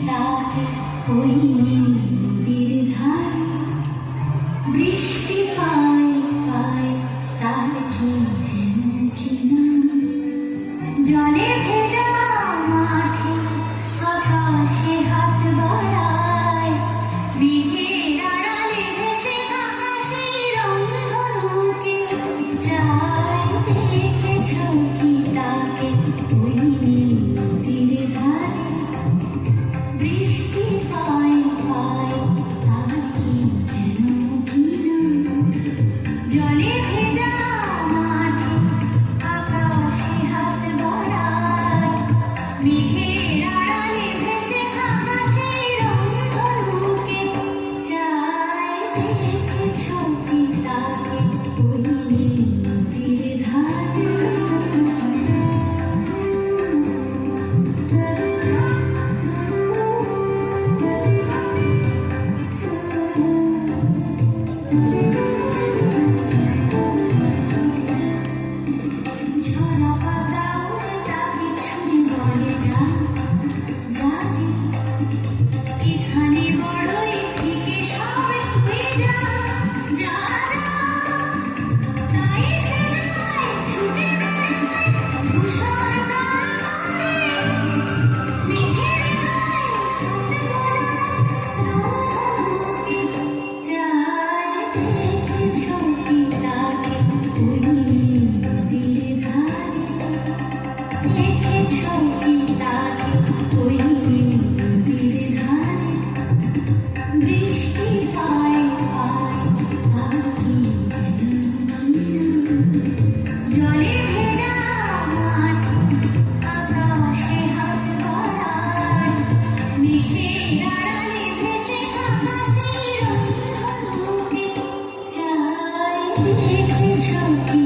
তাকে ওই নদীর ধারে বৃষ্টি পায় পায় তার কি যেন কিনা জলে ভেজা মাঠে আকাশে হাত বাড়ায় মেঘের আড়ালে ভেসে থাকা সেই রংধনুকে যায় দেখেছ কি তাকে ওই নদীর ধারে বৃষ্টি পায় পায় তার কি যেন কিনা জলে ভেজা মাঠে আকাশে হাত বাড়ায় মেঘের আড়ালে ভেসে থাকা সেই রংধনুকে যায় দেখেছ কি তাকে ওই নদীর ধারে ঝরা পাতা উড়ে তাকে ছুঁড়ে বলে যা যাবে এখানে বড়ই থেকে সব তুই যা যা যা তাই সে যায় ছুটে বেড়ায় ধূসর প্রান্তরে মেঘের গায়ে হাত বাড়ায় রংধনুকে যায় দেখেছ কি তাকে ওই নদীর ধারে দেখেছ কি তাকে ওই নদীর ধারে বৃষ্টি পায় পায় তার কি যেন কিনা জলে ভেজা মাঠে আকাশে হাত বাড়ায় মেঘের আড়ালে ভেসে থাকা সেই রংধনুকে যায় দেখেছ কি